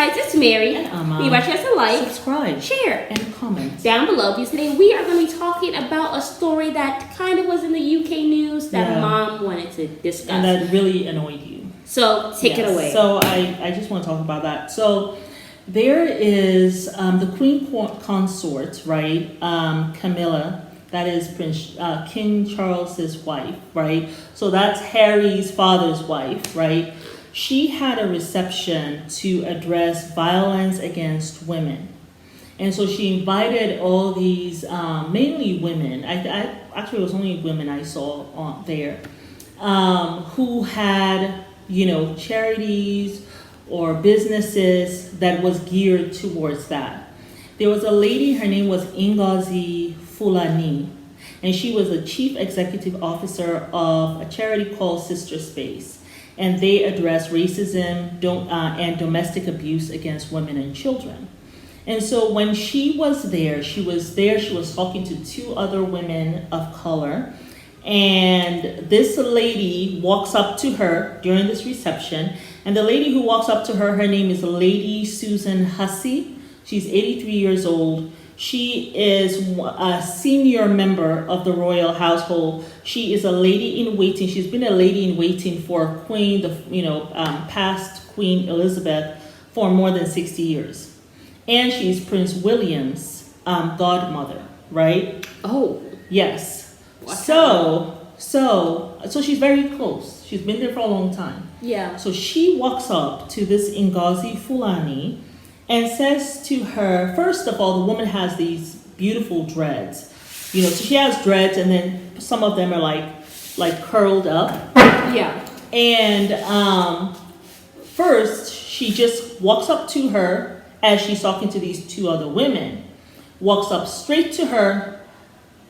guys, it's Mary. And Amma. Be watch us a like, subscribe, share, and comment down below. Because today we are going to be talking about a story that kind of was in the UK news that Mom wanted to discuss. and that really annoyed you. So take it away. So I just want to talk about that. So there is the Queen Consort, right? Camilla. That is King Charles's wife, right? So that's Harry's father's wife, right? She had a reception to address violence against women. And so she invited all these, mainly women, I actually it was only women I saw there, who had, charities or businesses that was geared towards that. There was a lady, her name was Ngozi Fulani, and she was the chief executive officer of a charity called Sister Space. And they address racism and domestic abuse against women and children. And so when she was talking to two other women of color. And this lady walks up to her during this reception. And the lady who walks up to her, her name is Lady Susan Hussey. She's 83 years old. She is a senior member of the royal household. She is a lady in waiting. She's been a lady in waiting for Queen, past Queen Elizabeth, for more than 60 years, and she's Prince William's godmother. Right? Oh, yes. So she's very close. She's been there for a long time. Yeah. So she walks up to this Ngozi Fulani and says to her, first of all, the woman has these beautiful dreads. So she has dreads, and then some of them are like curled up. Yeah. And first, she just walks up to her as she's talking to these two other women, walks up straight to her,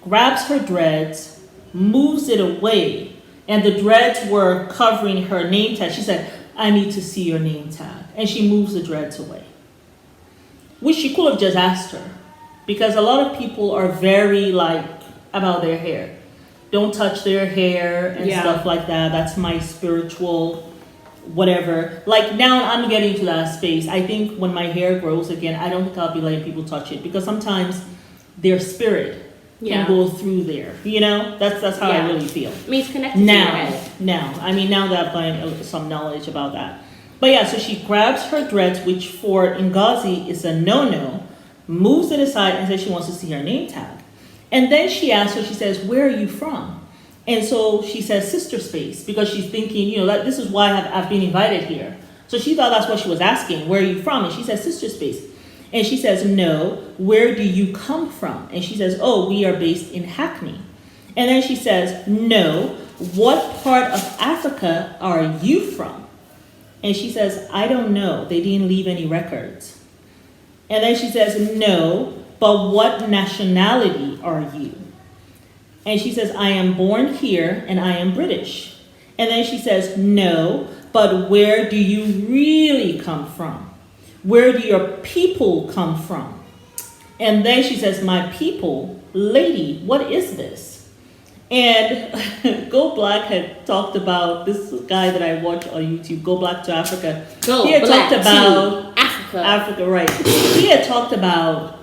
grabs her dreads, moves it away, and the dreads were covering her name tag. She said, "I need to see your name tag," and she moves the dreads away. Which she could have just asked her, because a lot of people are very about their hair. Don't touch their hair and stuff like that. That's my spiritual whatever. Now I'm getting to that space. I think when my hair grows again, I don't think I'll be letting people touch it, because sometimes their spirit can go through there. That's how I really feel. I mean, it's connected to your head. Now that I've gained some knowledge about that. But so she grabs her dreads, which for Ngozi is a no-no, moves it aside and says she wants to see her name tag. And then she asks her, she says, "Where are you from?" And so she says Sister Space, because she's thinking, that this is why I've been invited here. So she thought that's what she was asking, "Where are you from?" And she says Sister Space. And she says, "No, where do you come from?" And she says, "Oh, we are based in Hackney." And then she says, "No, what part of Africa are you from?" And she says, "I don't know. They didn't leave any records." And then she says, "No, but what nationality are you?" And she says, "I am born here and I am British." And then she says, "No, but where do you really come from? Where do your people come from?" And then she says, "My people, lady, what is this?" And Go Black had talked about this guy that I watch on YouTube, Go Black to Africa. He had talked about Africa, right? He had talked about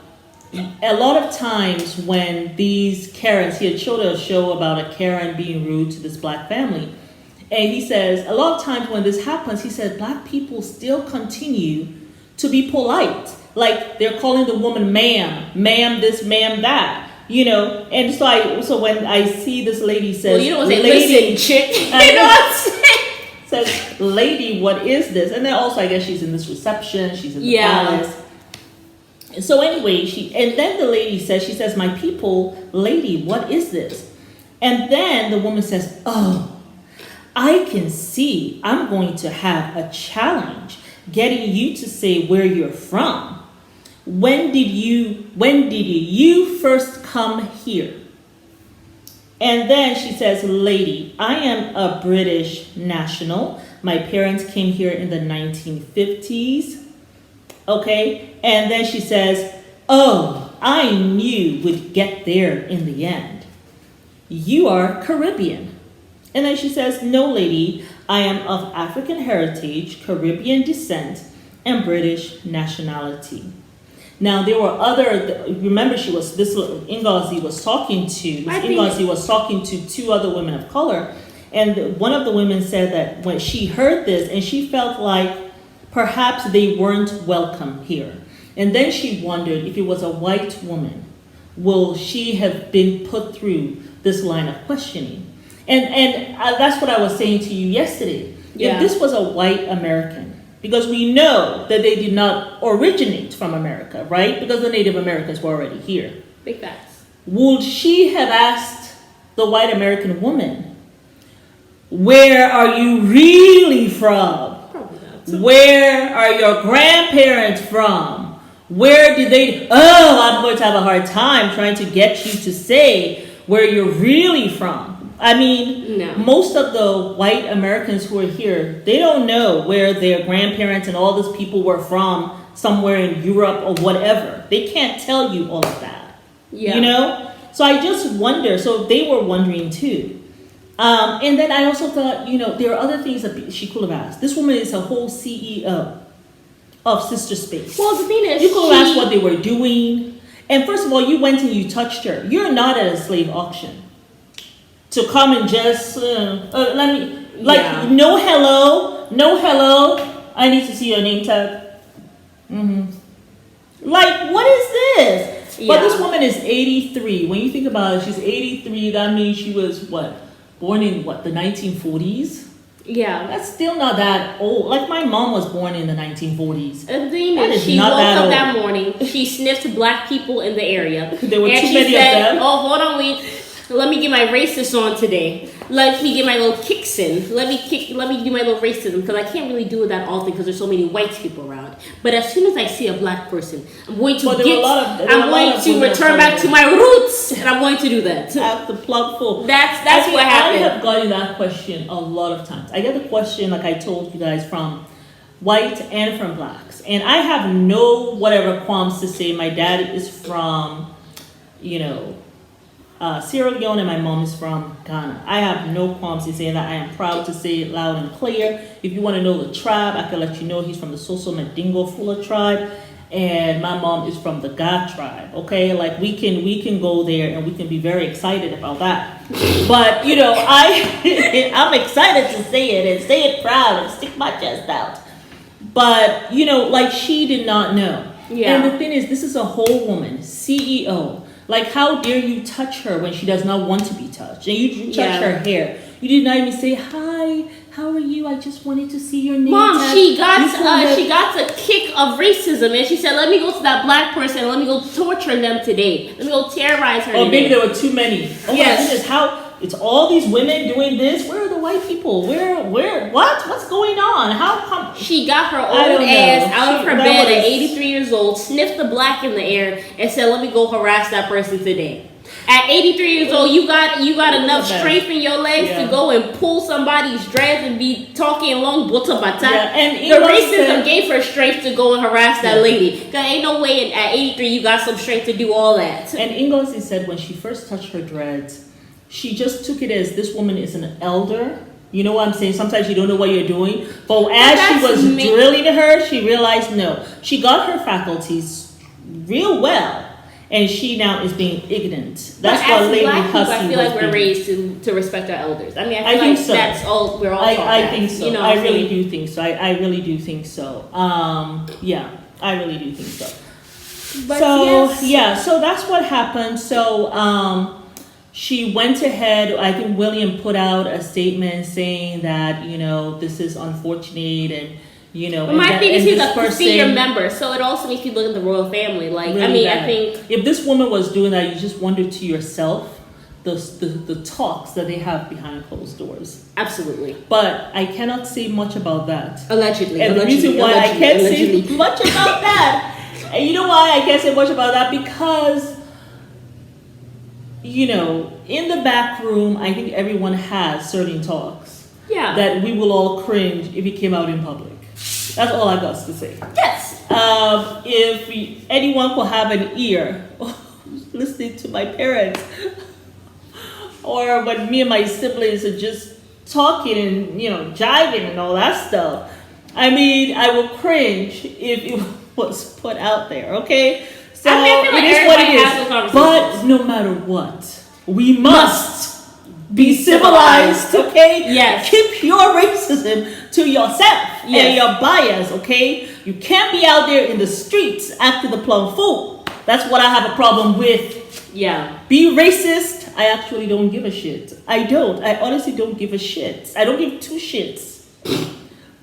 a lot of times when these Karens, he had showed a show about a Karen being rude to this black family. And he says, a lot of times when this happens, he said, black people still continue to be polite. They're calling the woman ma'am this, ma'am that. And so when I see this lady says, well, you don't say, "Listen, chick," you know what I'm saying? Says, "Lady, what is this?" And then also, I guess she's in this reception, she's in the palace. And so anyway, and then the lady says, she says, "My people, lady, what is this?" And then the woman says, "Oh, I can see I'm going to have a challenge getting you to say where you're from. When did you first come here?" And then she says, "Lady, I am a British national. My parents came here in the 1950s. Okay. And then she says, "Oh, I knew we'd get there in the end. You are Caribbean." And then she says, "No, lady, I am of African heritage, Caribbean descent, and British nationality. Now there were other. Remember, Ngozi was talking to. Ngozi was talking to two other women of color, and one of the women said that when she heard this, and she felt like perhaps they weren't welcome here, and then she wondered if it was a white woman, will she have been put through this line of questioning? And that's what I was saying to you yesterday. Yeah. If this was a white American. Because we know that they did not originate from America, right? Because the Native Americans were already here. Big facts. Would she have asked the white American woman, where are you really from? Probably not. Where are your grandparents from? Where did they... Oh, I'm going to have a hard time trying to get you to say where you're really from. I mean, no. Most of the white Americans who are here, they don't know where their grandparents and all these people were from somewhere in Europe or whatever. They can't tell you all of that. Yeah. You know? So I just wonder. So they were wondering too. And then I also thought, there are other things that she could have asked. This woman is a whole CEO of Sister Space. Well, the thing is, you could have asked what they were doing. And first of all, you went and you touched her. You're not at a slave auction. To come and just no hello. I need to see your name tag. Like, what is this? Yeah. But this woman is 83. When you think about it, she's 83. That means she was born in the 1940s? Yeah. That's still not that old. Like, my mom was born in the 1940s. The thing is, she woke up that morning. She sniffed black people in the area. There were and too many of them. Oh, hold on, wait. Let me get my racist on today. Let me get my little kicks in. Let me do my little racism, because I can't really do it that often because there's so many white people around. But as soon as I see a black person, I'm going to return back to my roots, and I'm going to do that. Have the plug full. That's what happened. I have gotten that question a lot of times. I get the question, like I told you guys, from white and from blacks, and I have no whatever qualms to say my dad is from, Sierra Leone, and my mom is from Ghana. I have no qualms in saying that. I am proud to say it loud and clear. If you want to know the tribe, I can let you know he's from the Soso Mandingo Fula tribe, and my mom is from the Ga tribe. Okay, like we can go there and we can be very excited about that. But I'm excited to say it and say it proud and stick my chest out. But like she did not know. Yeah. And the thing is, this is a whole woman, CEO. Like, how dare you touch her when she does not want to be touched? And you touch her hair. You did not even say, hi, how are you? I just wanted to see your name. Mom, she got a kick of racism, and she said, let me go to that black person and let me go torture them today. Let me go terrorize her today. Maybe there were too many. Oh yes. My goodness, it's all these women doing this? Where are the white people? What's going on? How come? She got her old ass out of her bed at 83 years old, sniffed the black in the air, and said, let me go harass that person today. At 83 years old, you got enough strength in your legs to go and pull somebody's dreads and be talking long buta bata. Yeah. And the racism gave her strength to go and harass that lady. Because ain't no way at 83 you got some strength to do all that. And Ngozi said when she first touched her dreads, she just took it as this woman is an elder. You know what I'm saying? Sometimes you don't know what you're doing. But as she was drilling her, she realized no. She got her faculties real well. And she now is being ignorant. That's what Lady Hussey was. I feel like we're raised to respect our elders. I mean, I feel like so. That's all we're all taught. I think so. I really do think so. I really do think so. Yeah, I really do think so. But so that's what happened. So she went ahead. I think William put out a statement saying that this is unfortunate and. But my thing is he's a senior member, so it also makes you look at the royal family. Like, really I think if this woman was doing that, you just wonder to yourself the talks that they have behind closed doors. Absolutely. But I cannot say much about that. Allegedly. And the reason why I can't say much about that, and you know why I can't say much about that? Because in the back room, I think everyone has certain talks. Yeah. That we will all cringe if it came out in public. That's all I got to say. Yes. If anyone could have an ear listening to my parents, or when me and my siblings are just talking and jiving and all that stuff, I mean, I will cringe if it was put out there, okay? So I feel like it is what it everybody has those is. But no matter what, we must be civilized, okay? Yes. Keep your racism to yourself and your bias, okay? You can't be out there in the streets acting the plum fool. That's what I have a problem with. Yeah. Be racist. I actually don't give a shit. I don't. I honestly don't give a shit. I don't give two shits.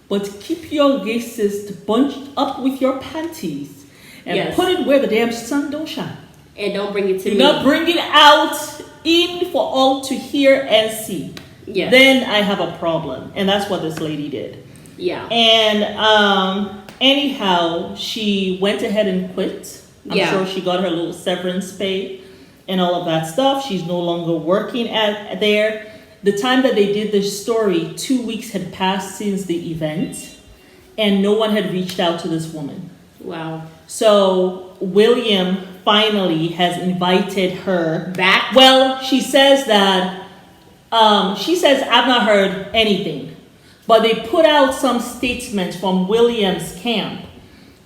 But keep your racist bunched up with your panties and put it where the damn sun don't shine. And don't bring it to me. Do not bring it out in for all to hear and see. Yes. Then I have a problem. And that's what this lady did. Yeah. And anyhow, she went ahead and quit. I'm sure she got her little severance pay and all of that stuff. She's no longer working at there. The time that they did this story, 2 weeks had passed since the event, and no one had reached out to this woman. Wow. So William finally has invited her back. Well, she says that I've not heard anything, but they put out some statements from William's camp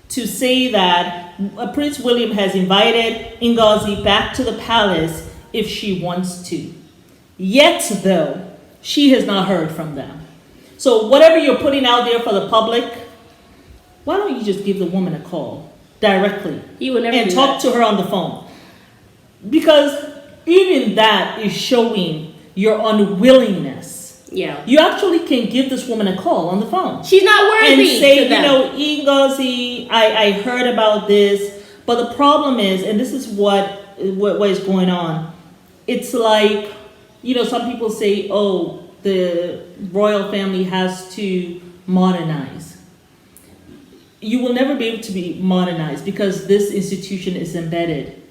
to say that Prince William has invited Ngozi back to the palace if she wants to. Yet, though, she has not heard from them. So whatever you're putting out there for the public, why don't you just give the woman a call directly and talk to her on the phone? Because even that is showing your unwillingness. Yeah. You actually can give this woman a call on the phone. She's not worthy. And say, Ngozi, I heard about this, but the problem is, and this is what is going on. It's like, some people say, the royal family has to modernize. You will never be able to be modernized because this institution is embedded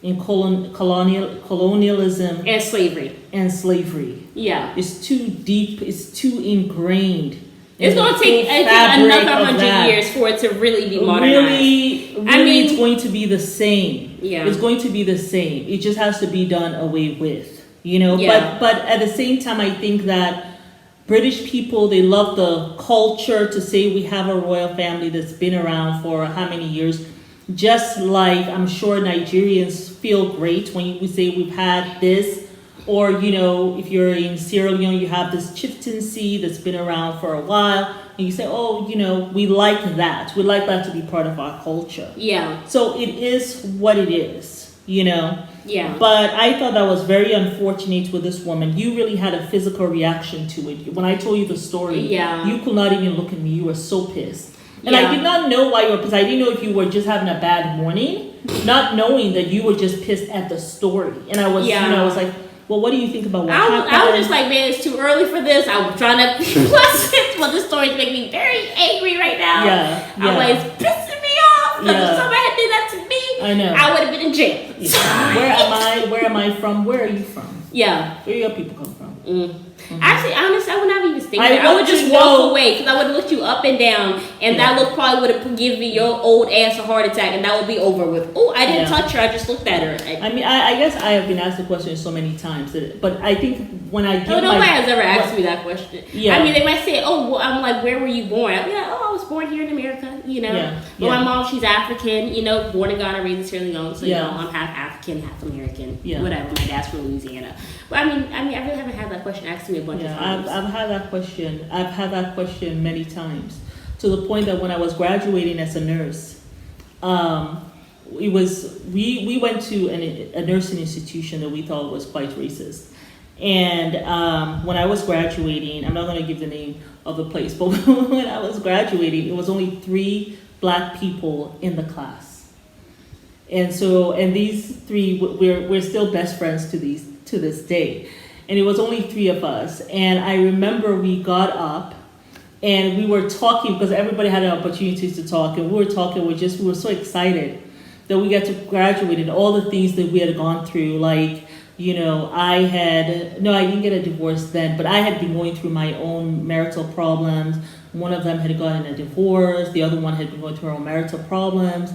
in colonialism and slavery. Yeah. It's too deep. It's too ingrained. It's going to take another 100 years for it to really be modernized. Really, it's going to be the same. Yeah. It's going to be the same. It just has to be done away with. Yeah. But at the same time, I think that British people, they love the culture to say we have a royal family that's been around for how many years. Just like I'm sure Nigerians feel great when we say we've had this. Or, if you're in Sierra Leone, you have this chieftaincy that's been around for a while. And you say, we like that. We like that to be part of our culture. Yeah. So it is what it is, Yeah. But I thought that was very unfortunate with this woman. You really had a physical reaction to it. When I told you the story, you could not even look at me. You were so pissed. And I did not know why you were pissed. I didn't know if you were just having a bad morning, not knowing that you were just pissed at the story. And I was, I was like, well, what do you think about what happened? I was just like, man, it's too early for this. I was trying to be pleasant, but this story's making me very angry right now. I'm like, it's pissing me off because if somebody had did that to me, I would have been in jail. Yeah. Where am I from? Where are you from? Yeah. Where your people come from? Mm-hmm. Actually, honestly, I would not even think that. I would just walk away because I would have looked you up and down, and that look probably would have given your old ass a heart attack, and that would be over with. Oh, I didn't touch her. I just looked at her. I guess I have been asked the question so many times, but I think when I give nobody has ever asked me that question. Yeah. I mean, they might say, I'm like, where were you born? I'd be like, I was born here in America, But my mom, she's African, born in Ghana, raised in Sierra Leone, so I'm half African, half American, whatever. My dad's from Louisiana. But I mean, I really haven't had that question asked to me a bunch of times. I've had that question. I've had that question many times, to the point that when I was graduating as a nurse, we went to a nursing institution that we thought was quite racist. And when I was graduating, I'm not going to give the name of the place, but when I was graduating, it was only 3 Black people in the class. And these 3, we're still best friends to this day. And it was only 3 of us. And I remember we got up and we were talking because everybody had an opportunity to talk. And we were talking, we were so excited that we got to graduate and all the things that we had gone through. Like, I didn't get a divorce then, but I had been going through my own marital problems. One of them had gotten a divorce. The other one had been going through her own marital problems,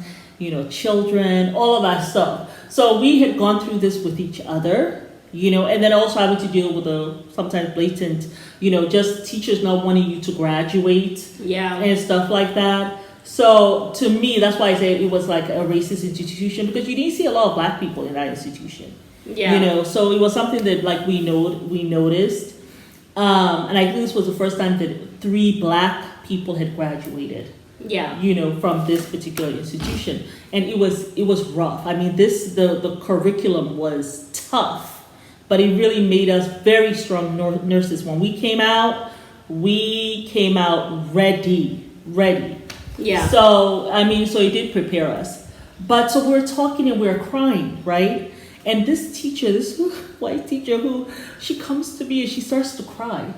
children, all of that stuff. So we had gone through this with each other. And then also having to deal with the sometimes blatant, just teachers not wanting you to graduate Yeah. and stuff like that. So to me, that's why I say it was like a racist institution, because you didn't see a lot of black people in that institution. Yeah. So it was something that like we noticed, and I think this was the first time that 3 black people had graduated. Yeah. From this particular institution, and it was rough. I mean, the curriculum was tough, but it really made us very strong nurses. When we came out ready. Yeah. So I mean, so it did prepare us. But so we're talking and we're crying, right? And this teacher, this white teacher, she comes to me and she starts to cry.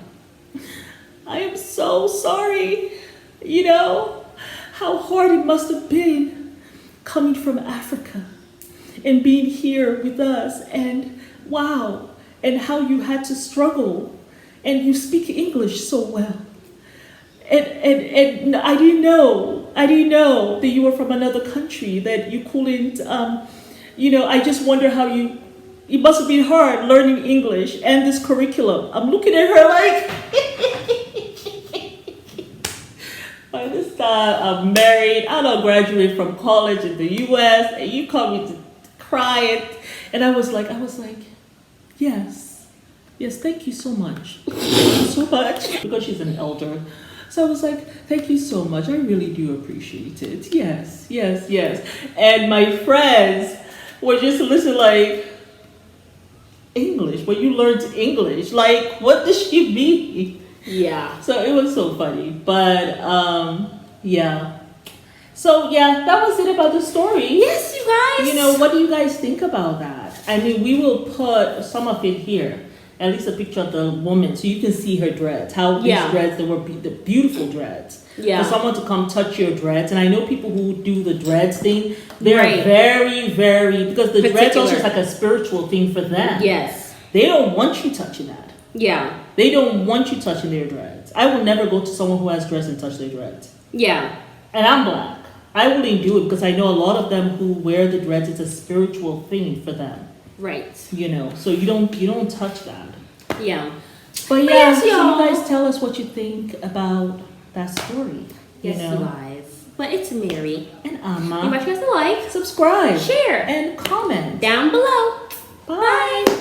I am so sorry, how hard it must have been coming from Africa and being here with us, and wow, and how you had to struggle, and you speak English so well. And I didn't know that you were from another country, that you couldn't, I just wonder how it must have been hard learning English and this curriculum. I'm looking at her like, by this time I'm married, I don't graduate from college in the US, and you call me to cry. And I was like, yes, thank you so much. Thank you so much. Because she's an elder. So I was like, thank you so much. I really do appreciate it. Yes. And my friends were just listening like, English? When you learned English? Like, what does she mean? Yeah. So it was so funny. But, yeah. So, yeah, that was it about the story. Yes, you guys. What do you guys think about that? I mean, we will put some of it here. At least a picture of the woman, so you can see her dreads. How these dreads, they were the beautiful dreads. Yeah. For someone to come touch your dreads, and I know people who do the dreads thing. They're Right. very, very, because the dreads Particular. also is like a spiritual thing for them. Yes. They don't want you touching that. Yeah. They don't want you touching their dreads. I will never go to someone who has dreads and touch their dreads. Yeah. And I'm black. I wouldn't do it because I know a lot of them who wear the dreads. It's a spiritual thing for them. Right. So you don't touch that. Yeah. But yeah, yes, so y'all. you guys tell us what you think about that story. Yes, you guys. But it's Mary. And You Amma. might press the like, Subscribe. share, And comment. down below. Bye. Bye.